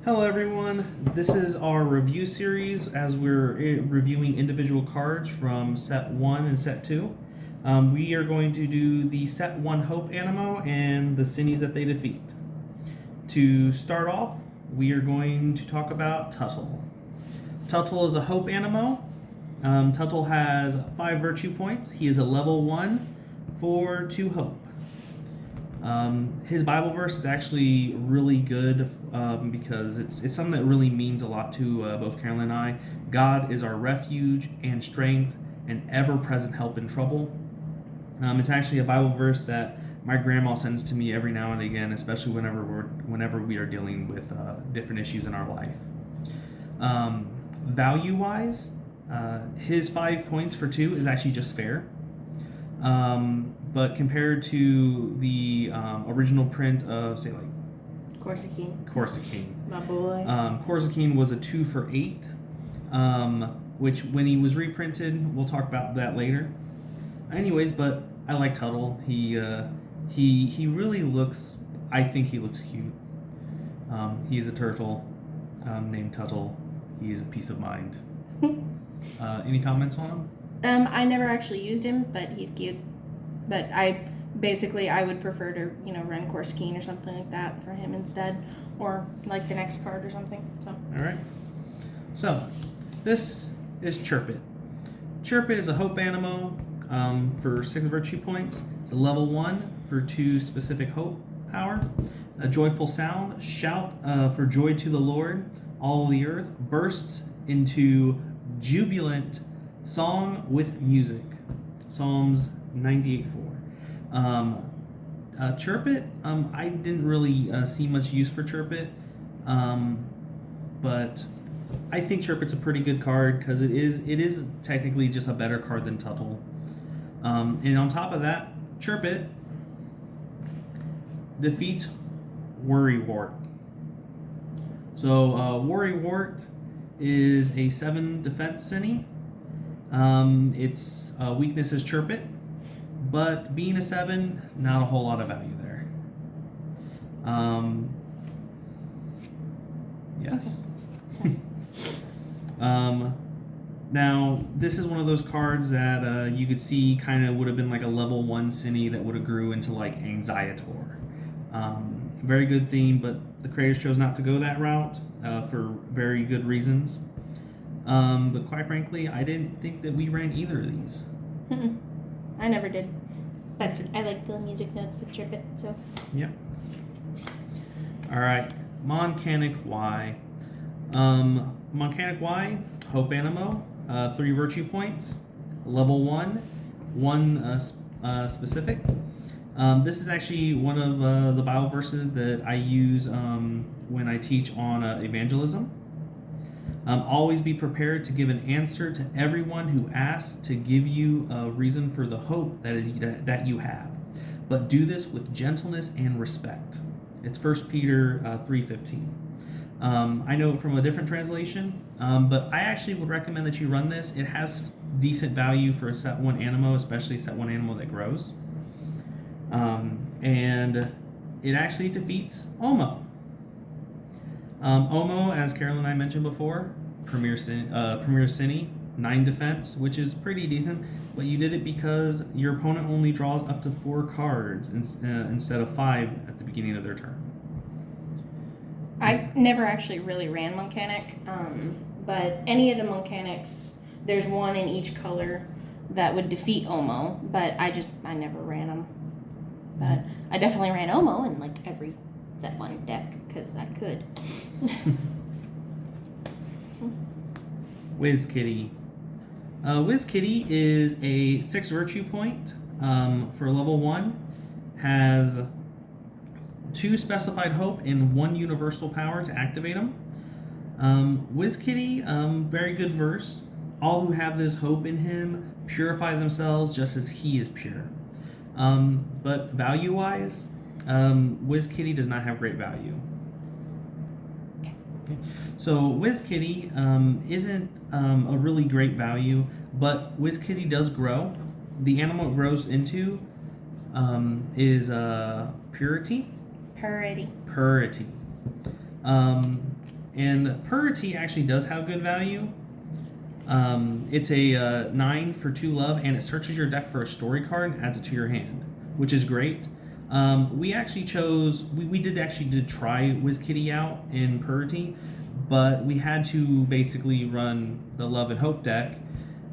Hello everyone, this is our review series as we're reviewing individual cards from set 1 and set 2. We are going to do the set 1 Hope Animo and the Cinnies that they defeat. To start off, we are going to talk about Tuttle. Tuttle is a Hope Animo. Tuttle has 5 virtue points. He is a level 1 for 2 hope. His Bible verse is actually really good because it's something that really means a lot to both Carolyn and I. God is our refuge and strength and ever-present help in trouble. It's actually a Bible verse that my grandma sends to me every now and again, especially whenever we are dealing with different issues in our life. Value-wise, his 5 points for 2 is actually just fair. But compared to the original print of, say, like Corsa, my boy. Corsa was a 2 for 8, which when he was reprinted, we'll talk about that later. Anyways, but I like Tuttle. He really looks. I think he looks cute. He is a turtle named Tuttle. He is a peace of mind. Any comments on him? I never actually used him, but he's cute. But I would prefer to, run Corsa or something like that for him instead, or like the next card or something. So. All right. So, this is Chirpit. Chirpit is a Hope Animo for 6 virtue points. It's a level 1 for 2 specific hope power. A joyful sound, shout for joy to the Lord. All the earth bursts into jubilant song with music. Psalms 98:4. Chirpit, I didn't really see much use for Chirpit, but I think Chirpit's a pretty good card because it is technically just a better card than Tuttle. And on top of that, Chirpit defeats Worrywart. So Worrywart is a 7 defense Cinny. Its weakness is Chirpit, but being a 7, not a whole lot of value there. Yes. Now, this is one of those cards that you could see kind of would have been like a level 1 Cinny that would have grew into like Anxiator. Very good theme, but the creators chose not to go that route for very good reasons. But quite frankly, I didn't think that we ran either of these. I never did. But I like the music notes with Chirpit, so. Yep. Alright, Moncanic Y. Moncanic Y, Hope Animo, 3 virtue points, level 1, 1 specific. This is actually one of the Bible verses that I use when I teach on evangelism. Always be prepared to give an answer to everyone who asks to give you a reason for the hope that you have. But do this with gentleness and respect. It's 1 Peter 3:15. I know it from a different translation, but I actually would recommend that you run this. It has decent value for a set 1 Animo, especially set 1 Animo that grows. And it actually defeats Omo. Omo, as Carolyn and I mentioned before, Premier Cinny, 9 defense, which is pretty decent, but you did it because your opponent only draws up to 4 cards instead of 5 at the beginning of their turn. I never actually really ran Moncanic, but any of the Moncanics, there's one in each color that would defeat Omo, but I never ran them. But I definitely ran Omo in like every set 1 deck because I could. Whiz Kitty. Whiz Kitty is a 6 virtue point for level 1. Has 2 specified hope and 1 universal power to activate them. Whiz Kitty, very good verse. All who have this hope in him purify themselves just as he is pure. But value-wise, Whiz Kitty does not have great value. Okay. So Whiz Kitty isn't a really great value, but Whiz Kitty does grow. The animal it grows into is purity. Purity. Purity. And percy actually does have good value. It's a 9 for 2 love, and it searches your deck for a story card and adds it to your hand, which is great. We actually chose, we did try Whiz Kitty out in Purity, but we had to basically run the Love and Hope deck,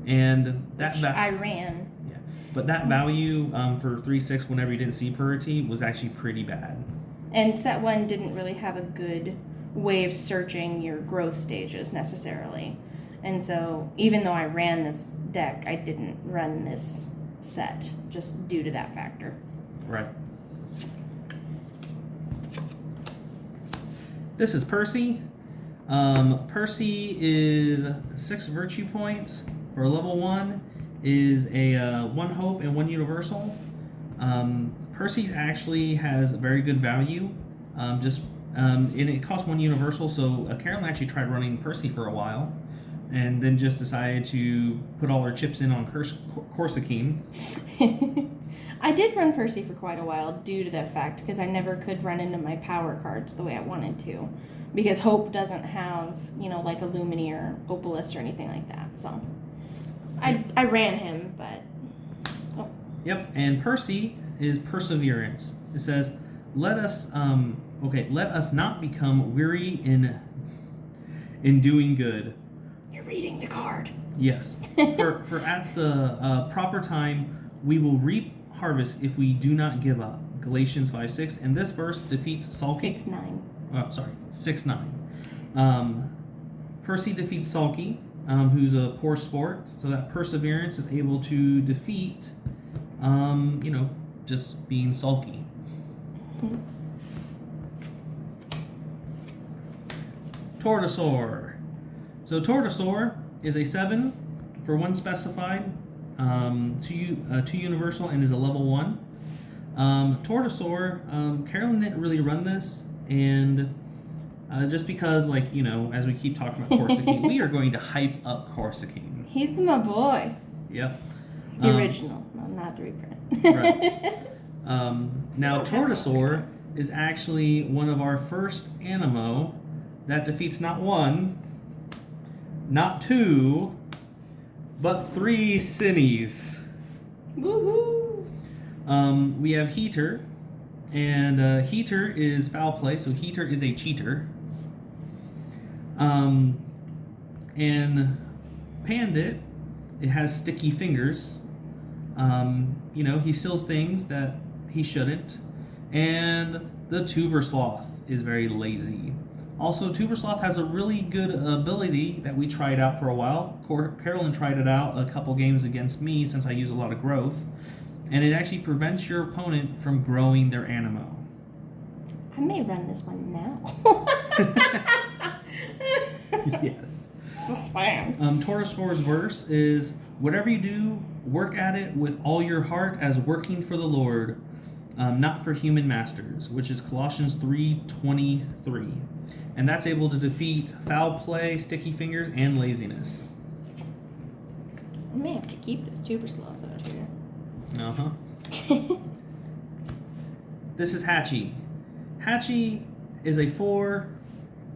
and that I ran. Yeah, but that value for 3/6 whenever you didn't see Purity was actually pretty bad. And set 1 didn't really have a good way of searching your growth stages necessarily. And so even though I ran this deck, I didn't run this set just due to that factor. Right. This is Percy. Percy is 6 virtue points for level 1. Is a 1 hope and 1 universal. Percy actually has very good value. And it costs 1 universal. So Carolyn actually tried running Percy for a while, and then just decided to put all her chips in on Corsa. I did run Percy for quite a while due to that fact, because I never could run into my power cards the way I wanted to, because Hope doesn't have, like a Lumineer, Opalus, or anything like that. So I ran him, but... Oh. Yep, and Percy is perseverance. It says, let us not become weary in doing good. You're reading the card. Yes. for at the proper time, we will reap harvest if we do not give up. Galatians 5:6. And this verse defeats Sulky. 6:9. Oh, sorry, 6:9. Percy defeats Sulky, who's a poor sport, so that perseverance is able to defeat, just being sulky. Mm-hmm. Tortosaur. So Tortosaur is a 7 for 1 specified, 2 universal, and is a level 1. Tortosaur, Carolyn didn't really run this, and just because, as we keep talking about Corsa, we are going to hype up Corsa. He's my boy. Yep. The original, not the reprint. Right. Now, Tortosaur is actually one of our first Animo that defeats not 1, not 2, but 3 Cinnies. Woohoo! We have Heater, and Heater is foul play, so Heater is a cheater. And Pandit, it has sticky fingers. He steals things that he shouldn't. And the Tuber Sloth is very lazy. Also, Tuber Sloth has a really good ability that we tried out for a while. Carolyn tried it out a couple games against me since I use a lot of growth. And it actually prevents your opponent from growing their Animo. I may run this one now. Yes. Just saying. Tortosaur's verse is, whatever you do, work at it with all your heart as working for the Lord, not for human masters, which is Colossians 3:23. And that's able to defeat foul play, sticky fingers, and laziness. I may have to keep this Tuber Sloth out here. Uh-huh. This is Hatchy. Hatchy is a 4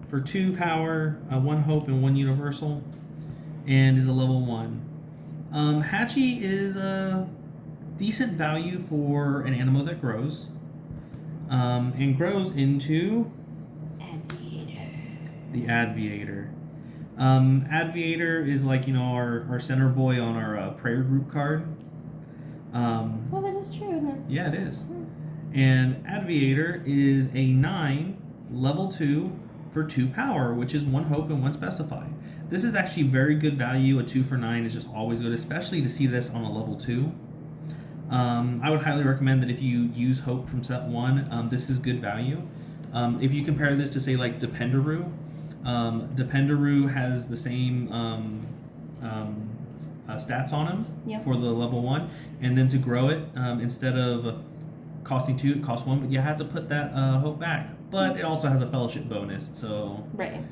for 2 power, 1 hope, and 1 universal, and is a level 1. Hatchy is a decent value for an Animo that grows, and grows into the Adviator. Adviator is like, our center boy on our prayer group card. Well, that is true, isn't it? Yeah, it is. And Adviator is a 9, level 2 for 2 power, which is 1 hope and 1 specify. This is actually very good value. A 2 for 9 is just always good, especially to see this on a level 2. I would highly recommend that if you use Hope from set 1, this is good value. If you compare this to, say, like Dependaroo, Dependaroo has the same stats on him for the level 1, and then to grow it, instead of costing 2, it costs 1, but you have to put that Hope back. But it also has a fellowship bonus, so... Right.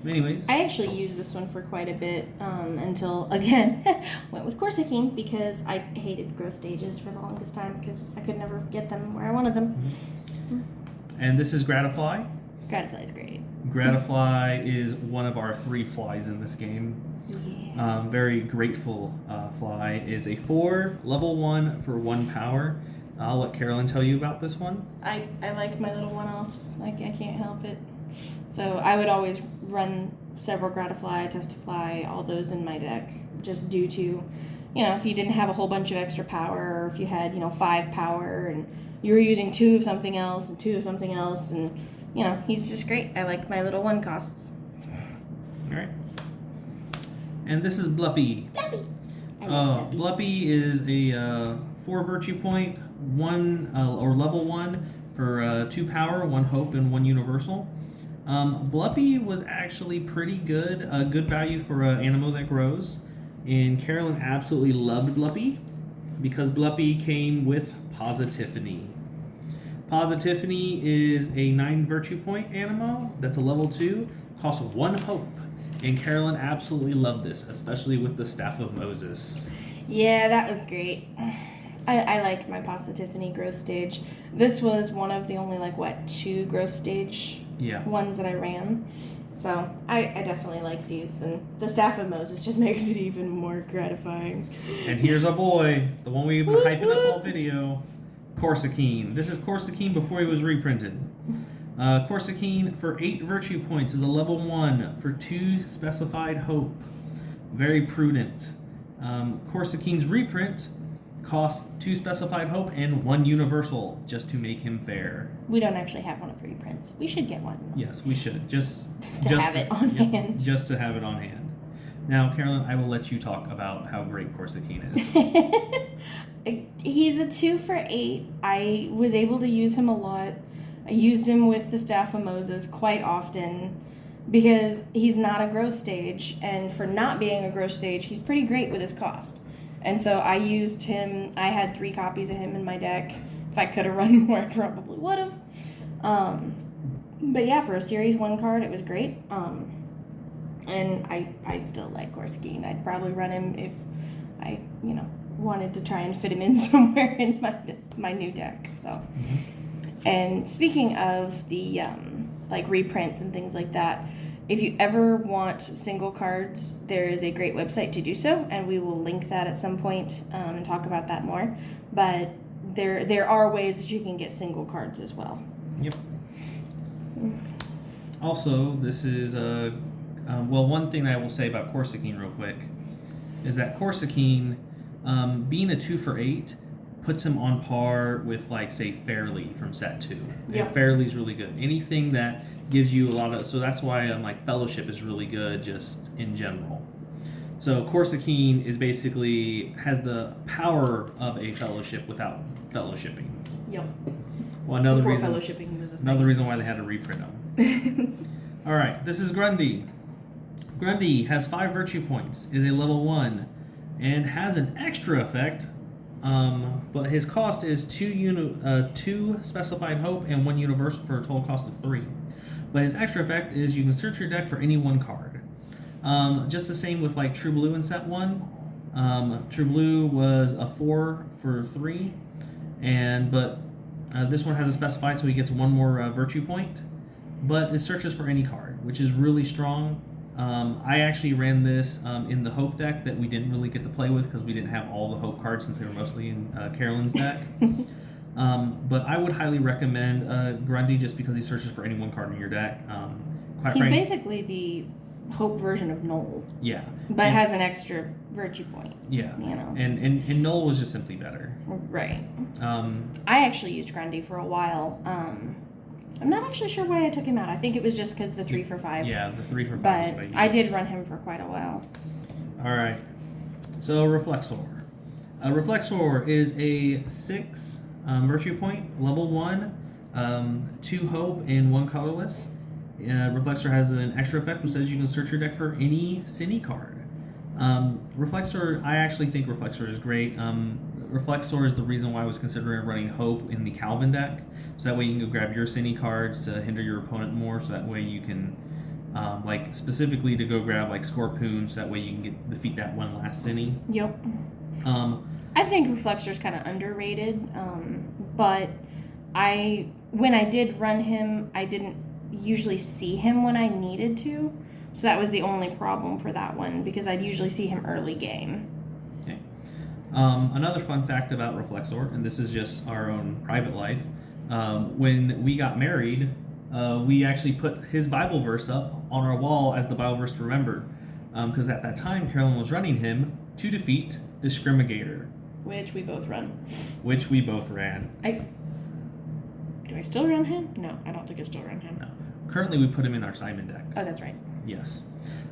Anyways. I actually used this one for quite a bit, until, again, went with Corsa because I hated growth stages for the longest time because I could never get them where I wanted them. And this is Gratify. Gratify is great. Gratify is one of our 3 flies in this game. Yeah. Very grateful fly is a 4, level 1 for 1 power. I'll let Carolyn tell you about this one. I like my little one-offs. I can't help it. So I would always run several Gratify, Testify, all those in my deck, just due to, if you didn't have a whole bunch of extra power, or if you had, 5 power and you were using 2 of something else and 2 of something else, and, he's just great. I like my little 1 costs. All right. And this is Bluppy. Bluppy is a 4 virtue point, 1 or level 1 for 2 power, 1 hope, and 1 universal. Bluppy was actually pretty good, good value for an Animo that grows. And Carolyn absolutely loved Bluppy because Bluppy came with Positivity. Positivity is a 9 virtue point Animo that's a level 2, costs 1 hope. And Carolyn absolutely loved this, especially with the Staff of Moses. Yeah, that was great. I liked my Positivity growth stage. This was one of the only, 2 growth stage ones that I ran. So I definitely like these. And the Staff of Moses just makes it even more gratifying. And here's our boy, the one we've been hyping up all video, Corsa. This is Corsa before he was reprinted. Corsa for 8 virtue points is a level 1 for 2 specified hope. Very prudent. Corsa reprint costs 2 specified hope and 1 universal, just to make him fair. We don't actually have one of the reprints. We should get one. Yes, we should. Just have it on hand. Just to have it on hand. Now, Carolyn, I will let you talk about how great Corsa is. He's a 2 for 8. I was able to use him a lot. I used him with the Staff of Moses quite often because he's not a growth stage, and for not being a growth stage, he's pretty great with his cost. And so I used him. I had 3 copies of him in my deck. If I could have run more, I probably would have. But yeah, for a Series 1 card, it was great. And I still like Corsa. I'd probably run him if I, wanted to try and fit him in somewhere in my new deck. So. And speaking of the reprints and things like that, if you ever want single cards, there is a great website to do so, and we will link that at some point and talk about that more. But there are ways that you can get single cards as well. Yep. Also, this is one thing I will say about Corsa real quick is that Corsa being a 2 for 8. Puts him on par with, say, Fairly from set 2. Yeah. Fairly's really good. Anything that gives you a lot of... So that's why Fellowship is really good just in general. So Corsa is basically... has the power of a Fellowship without fellowshipping. Yep. Well, another fellowshipping was a thing. Another reason why they had to reprint them. All right, this is Grundy. Grundy has 5 virtue points, is a level 1, and has an extra effect... but his cost is 2 specified hope and 1 universal for a total cost of 3. But his extra effect is you can search your deck for any 1 card. Just the same with True Blue in set 1. True Blue was a 4 for 3, but this one has a specified, so he gets 1 more virtue point. But it searches for any card, which is really strong. I actually ran this in the Hope deck that we didn't really get to play with because we didn't have all the Hope cards since they were mostly in Carolyn's deck. But I would highly recommend Grundy just because he searches for any 1 card in your deck. He's basically the Hope version of Null. Yeah. But has an extra virtue point. Yeah. And Null was just simply better. Right. I actually used Grundy for a while. I'm not actually sure why I took him out. I think it was just because the 3 for 5. Yeah, the 3 for 5. But I did run him for quite a while. All right. So Reflexor. Reflexor is a 6 virtue point, level 1, 2 hope, and 1 colorless. Reflexor has an extra effect which says you can search your deck for any Cine card. Reflexor, I actually think Reflexor is great. Reflexor is the reason why I was considering running Hope in the Calvin deck. So that way you can go grab your Cine cards to hinder your opponent more. So that way you can, specifically to go grab Scorpoon. So that way you can defeat that one last Cine. Yep. I think Reflexor is kind of underrated. But when I did run him, I didn't usually see him when I needed to. So that was the only problem for that one, because I'd usually see him early game. Okay. Another fun fact about Reflexor, and this is just our own private life, when we got married, we actually put his Bible verse up on our wall as the Bible verse to remember, because at that time Carolyn was running him to defeat Discriminator. Which we both run. Which we both ran. Do I still run him? No, I don't think I still run him. No. Currently we put him in our Simon deck. Oh, that's right. Yes.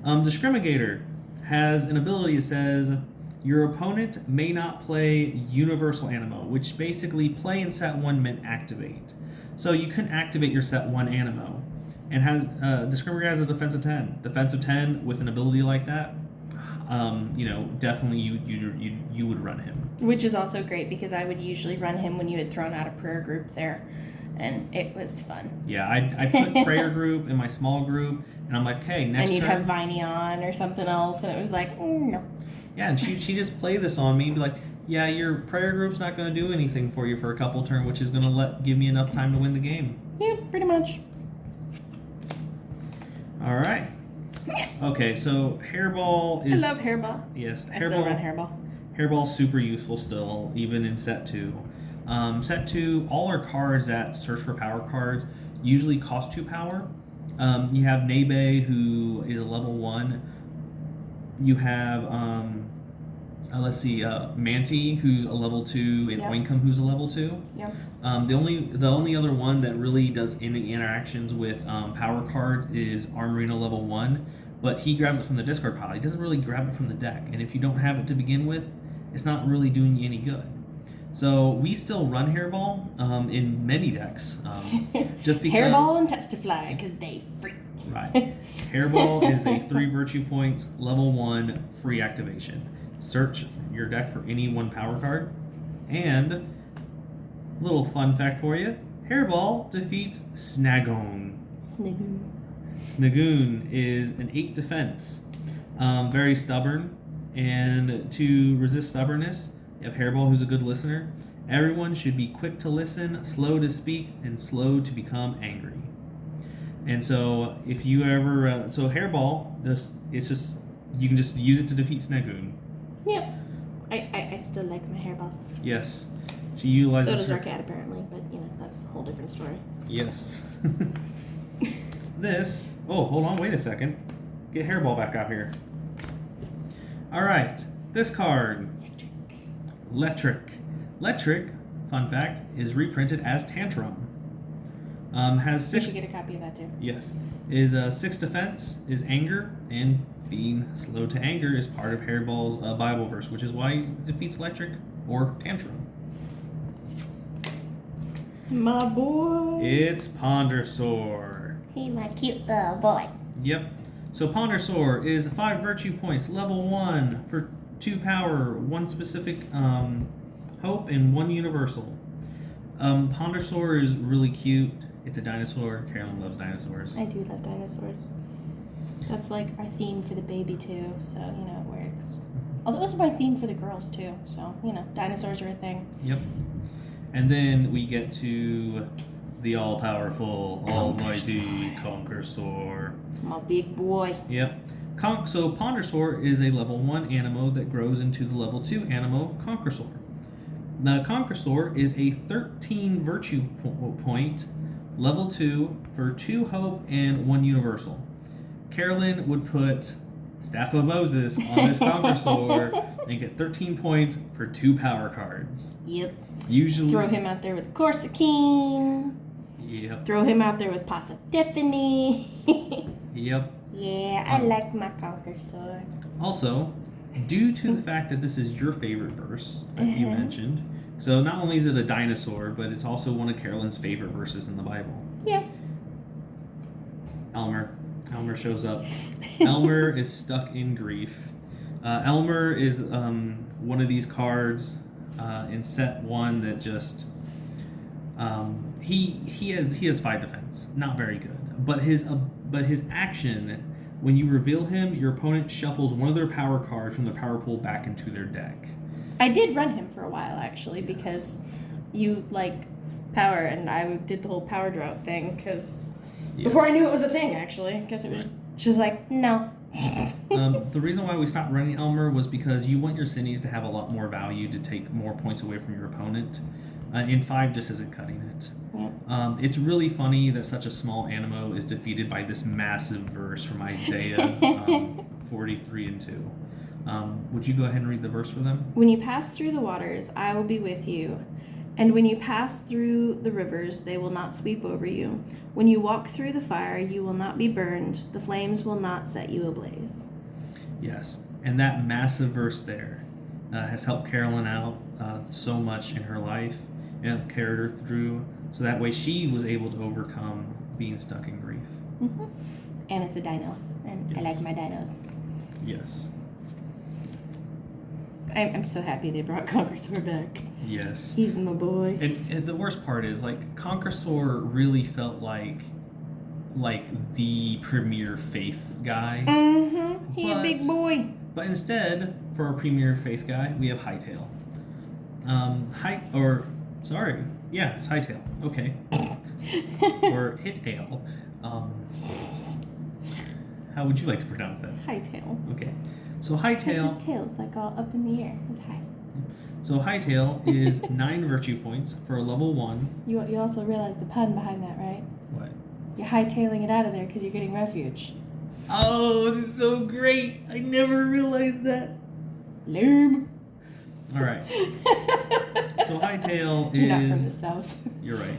Discriminator has an ability that says your opponent may not play Universal Animo, which basically play in set 1 meant activate. So you couldn't activate your set 1 Animo. And has Discriminator has a defense of 10. Defense of 10 with an ability like that, definitely you would run him. Which is also great, because I would usually run him when you had thrown out a prayer group there. And it was fun. Yeah, I put prayer group in my small group, and I'm like, okay, next and you'd turn. have Viney on or something else, and it was like, no. Yeah, and she just played this on me and be like, yeah, your prayer group's not going to do anything for you for a couple turns, which is going to give me enough time to win the game. Yeah, pretty much. All right. Okay, so hairball is... I love hairball. Yes. I still run hairball. Hairball's super useful still, even in set 2. Set 2, all our cards that search for power cards usually cost 2 power. You have Nebe, who is a level 1. You have, Manti, who's a level 2, and Oinkum, who's a level 2. Yeah. The only other one that really does any interactions with power cards is Armorino level 1, but he grabs it from the discard pile. He doesn't really grab it from the deck, and if you don't have it to begin with, it's not really doing you any good. So we still run Hairball in many decks, just because... Hairball and Testify, because they free. Right. Hairball is a 3 virtue points, level 1, free activation. Search your deck for any 1 power card. And, little fun fact for you, Hairball defeats Snagoon. Snagoon is an 8 defense. Very stubborn. And to resist stubbornness, you have Hairball, who's a good listener. Everyone should be quick to listen, slow to speak, and slow to become angry. And so, if you ever Hairball, you can just use it to defeat Snagoon. Yep. I still like my hairballs. Yes, she utilizes. So does our cat apparently, but that's a whole different story. Yes. This. Oh, hold on. Wait a second. Get Hairball back out here. All right. This card. Electric, fun fact, is reprinted as Tantrum. Has 6... You should get a copy of that too. Yes. Is 6 defense, is anger, and being slow to anger is part of Hairball's Bible verse, which is why it defeats Electric or Tantrum. My boy. It's pondersore. He's my cute little boy. Yep. So pondersore is 5 virtue points, level 1 for 2 power, 1 specific hope, and 1 universal. Pondersore is really cute. It's a dinosaur. Carolyn loves dinosaurs. I do love dinosaurs. That's like our theme for the baby too, so it works. Although it's my theme for the girls too, so dinosaurs are a thing. Yep. And then we get to the all-powerful, almighty Conquersor. My big boy. Yep. So pondersore is a level 1 Animo that grows into the level 2 Animo Conquersor. The Conquersor is a 13 virtue point, level 2 for 2 hope and 1 universal. Carolyn would put Staff of Moses on this Conquersor and get 13 points for 2 power cards. Yep. Usually throw him out there with Corsa King. Yep. Throw him out there with Pasa Tiffany. Yep. Yeah, I like my Conquersor. Also, due to the fact that this is your favorite verse that you mentioned, so not only is it a dinosaur, but it's also one of Carolyn's favorite verses in the Bible. Yeah. Elmer shows up. Elmer is stuck in grief. Elmer is one of these cards in set 1 that just he has 5 defense, not very good. But his action, when you reveal him, your opponent shuffles one of their power cards from the power pool back into their deck. I did run him for a while actually because you like power, and I did the whole power drought thing because Before I knew it was a thing, actually. I guess it was. She's like, no. The reason why we stopped running Elmer was because you want your Cinnies to have a lot more value to take more points away from your opponent. And 5 just isn't cutting it. Yeah. It's really funny that such a small Animo is defeated by this massive verse from Isaiah 43 and 2. Would you go ahead and read the verse for them? When you pass through the waters, I will be with you. And when you pass through the rivers, they will not sweep over you. When you walk through the fire, you will not be burned. The flames will not set you ablaze. Yes. And that massive verse there has helped Carolyn out so much in her life and carried her through. So that way she was able to overcome being stuck in grief. Mm-hmm. And it's a dino. And I like my dinos. Yes. I'm so happy they brought Pondersore back. Yes. He's my boy. And the worst part is, like, Pondersore really felt like the premier faith guy. Mm-hmm. He a big boy. But instead, for our premier faith guy, we have Hightail. It's Hightail. Okay. Or Hittail. How would you like to pronounce that? Hightail. Okay. So Hightail. Because his tail's like all up in the air. It's high. So Hightail is 9 virtue points for a level 1. You also realize the pun behind that, right? What? You're hightailing it out of there because you're getting refuge. Oh, this is so great! I never realized that. Lame. All right. So Hightail is. You're not from the south. You're right.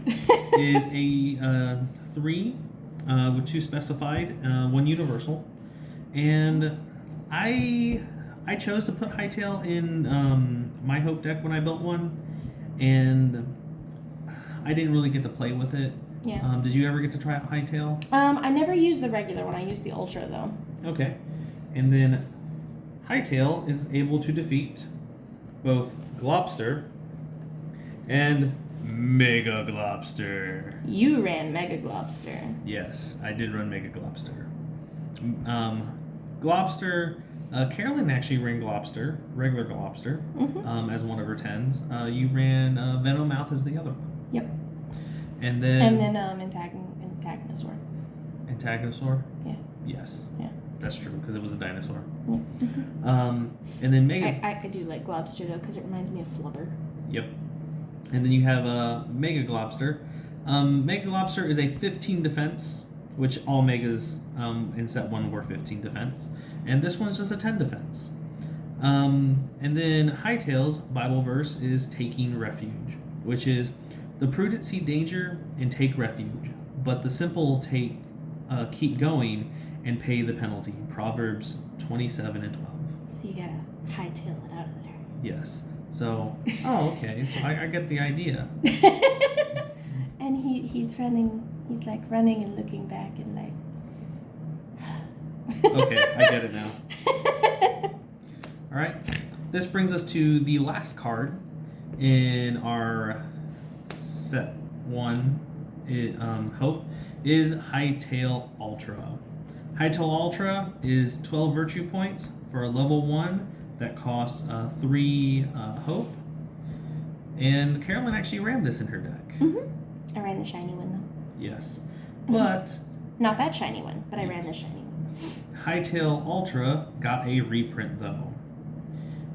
Is a 3 with 2 specified, 1 universal, and I chose to put Hightail in my Hope deck when I built one, and I didn't really get to play with it. Yeah. Did you ever get to try out Hightail? I never used the regular one. I used the Ultra though. Okay. And then Hightail is able to defeat both Globster and Mega Globster. You ran Mega Globster. Yes, I did run Mega Globster. Globster, Carolyn actually ran Globster, regular Globster, as one of her 10s. You ran Venomouse as the other one. Yep. And then Antagnosaur. Antagnosaur? Yeah. Yes. Yeah. That's true, because it was a dinosaur. Yeah. And then Mega... I do like Globster, though, because it reminds me of Flubber. Yep. And then you have Mega Globster. Mega Globster is a 15 defense, which all Megas in set 1 were 15 defense. And this one's just a 10 defense. And then Hightail's Bible verse is taking refuge, which is, the prudent see danger and take refuge, but the simple keep going and pay the penalty. Proverbs 27 and 12. So you gotta hightail it out of there. Yes. So, okay. So I get the idea. And he's running. He's like running and looking back and like. Okay, I get it now. All right. This brings us to the last card in our set 1. Hope is Hightail Ultra. Hightail Ultra is 12 virtue points for a level 1 that costs 3 Hope. And Carolyn actually ran this in her deck. I ran the shiny one though. Yes. But... Not that shiny one, but I ran the shiny one. Hightail Ultra got a reprint though.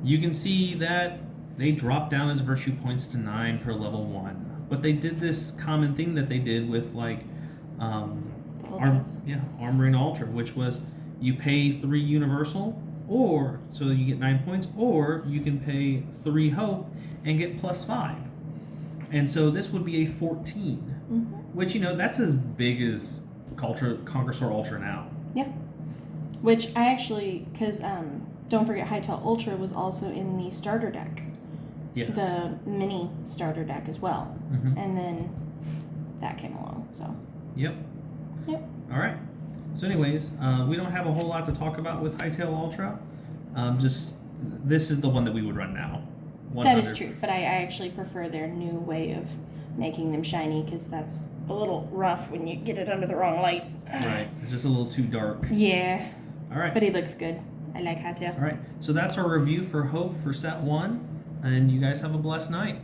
You can see that they dropped down his virtue points to 9 for level 1. But they did this common thing that they did with like Armoring Ultra, which was you pay 3 universal, or so you get 9 points, or you can pay 3 Hope and get +5. And so this would be a 14, which, you know, that's as big as Pondersore Ultra now. Yep. Which I actually, because don't forget Hightail Ultra was also in the starter deck. Yes. The mini starter deck as well. And then that came along, so. Yep. All right. So anyways, we don't have a whole lot to talk about with Hightail Ultra. Just, this is the one that we would run now. 100. That is true, but I actually prefer their new way of making them shiny, because that's a little rough when you get it under the wrong light. Right. It's just a little too dark. Yeah. All right. But he looks good. I like Hightail. All right. So that's our review for Hope for set 1. And you guys have a blessed night.